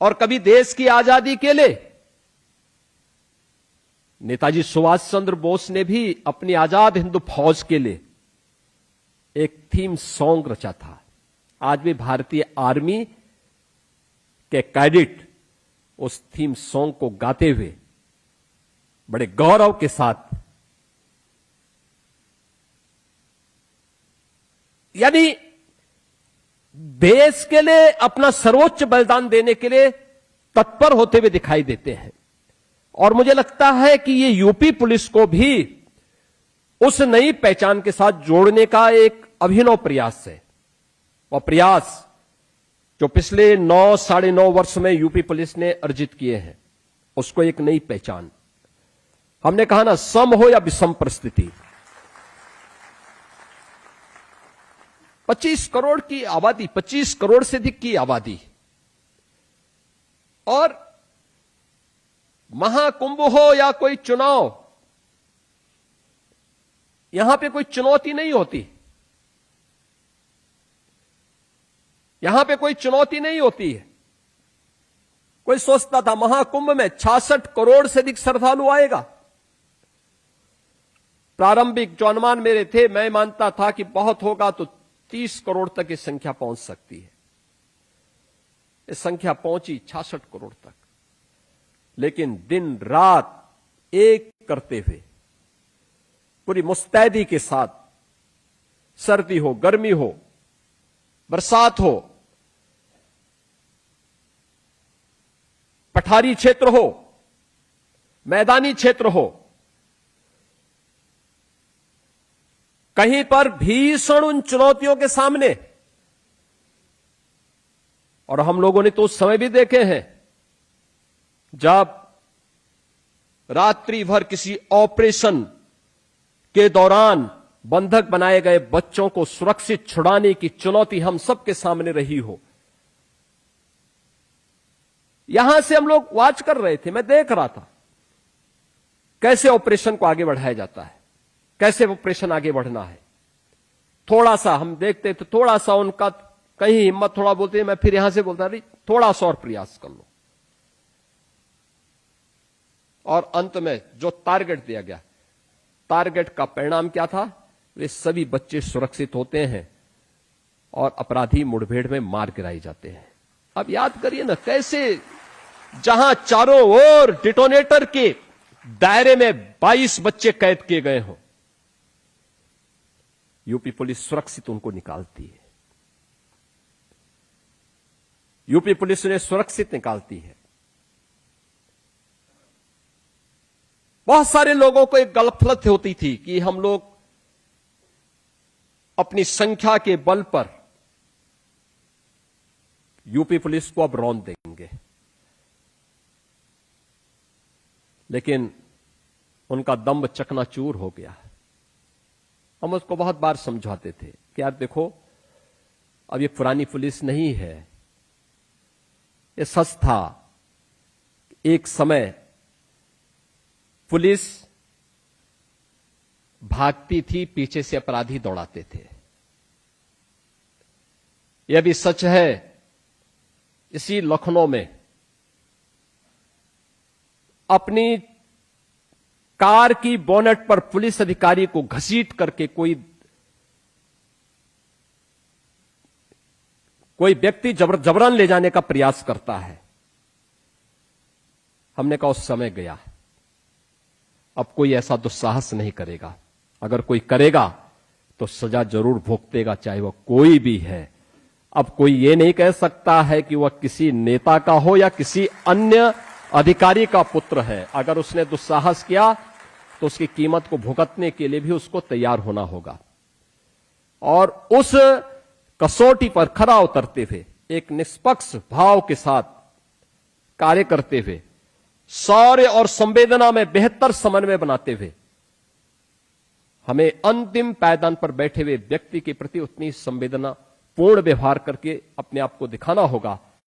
और कभी देश की आजादी के लिए नेताजी सुभाष चंद्र बोस ने भी अपनी आजाद हिंद फौज के लिए एक थीम सॉन्ग रचा था। आज भी भारतीय आर्मी के कैडेट उस थीम सॉन्ग को गाते हुए बड़े गौरव के साथ, यानी देश के लिए अपना सर्वोच्च बलिदान देने के लिए तत्पर होते हुए दिखाई देते हैं। और मुझे लगता है कि ये यूपी पुलिस को भी उस नई पहचान के साथ जोड़ने का एक अभिनव प्रयास है। वह प्रयास जो पिछले 9-9.5 वर्ष में यूपी पुलिस ने अर्जित किए हैं, उसको एक नई पहचान। हमने कहा ना, सम हो या विषम परिस्थिति, 25 करोड़ की आबादी, 25 करोड़ से अधिक की आबादी, और महाकुंभ हो या कोई चुनाव, यहां पे कोई चुनौती नहीं होती। यहां पे कोई चुनौती नहीं होती है। कोई सोचता था महाकुंभ में 66 करोड़ से अधिक श्रद्धालु आएगा। प्रारंभिक जो अनुमान मेरे थे, मैं मानता था कि बहुत होगा तो 30 करोड़ तक ये संख्या पहुंच सकती है। ये संख्या पहुंची 66 करोड़ तक। लेकिन दिन रात एक करते हुए, पूरी मुस्तैदी के साथ, सर्दी हो, गर्मी हो, बरसात हो, पठारी क्षेत्र हो, मैदानी क्षेत्र हो, कहीं पर भीषण उन चुनौतियों के सामने, और हम लोगों ने तो उस समय भी देखे हैं जब रात्रि भर किसी ऑपरेशन के दौरान बंधक बनाए गए बच्चों को सुरक्षित छुड़ाने की चुनौती हम सबके सामने रही हो। यहां से हम लोग वॉच कर रहे थे, मैं देख रहा था कैसे ऑपरेशन को आगे बढ़ाया जाता है, कैसे ऑपरेशन आगे बढ़ना है। थोड़ा सा हम देखते थे, थोड़ा सा उनका कहीं हिम्मत, थोड़ा बोलते, मैं फिर यहां से बोलता रही, थोड़ा सा और प्रयास कर लो। और अंत में जो टारगेट दिया गया, टारगेट का परिणाम क्या था? वे सभी बच्चे सुरक्षित होते हैं और अपराधी मुठभेड़ में मार गिराए जाते हैं। अब याद करिए ना, कैसे जहां चारों ओर डिटोनेटर के दायरे में 22 बच्चे कैद किए गए हों, यूपी पुलिस सुरक्षित उनको निकालती है। यूपी पुलिस उन्हें सुरक्षित निकालती है। बहुत सारे लोगों को एक गलत होती थी कि हम लोग अपनी संख्या के बल पर यूपी पुलिस को अब रौंद देंगे, लेकिन उनका दम्भ चकनाचूर हो गया। हम उसको बहुत बार समझाते थे कि यार देखो, अब ये पुरानी पुलिस नहीं है। ये सच था, एक समय पुलिस भागती थी, पीछे से अपराधी दौड़ाते थे। यह भी सच है, इसी लखनऊ में अपनी कार की बोनेट पर पुलिस अधिकारी को घसीट करके कोई व्यक्ति जबरन ले जाने का प्रयास करता है। हमने कहा उस समय गया, अब कोई ऐसा दुस्साहस नहीं करेगा। अगर कोई करेगा तो सजा जरूर भुगतेगा, चाहे वह कोई भी है। अब कोई ये नहीं कह सकता है कि वह किसी नेता का हो या किसी अन्य अधिकारी का पुत्र है। अगर उसने दुस्साहस किया तो उसकी कीमत को भुगतने के लिए भी उसको तैयार होना होगा। और उस कसौटी पर खरा उतरते हुए, एक निष्पक्ष भाव के साथ कार्य करते हुए, शौर्य और संवेदना में बेहतर समन्वय बनाते हुए, हमें अंतिम पायदान पर बैठे हुए व्यक्ति के प्रति उतनी संवेदना पूर्ण व्यवहार करके अपने आप को दिखाना होगा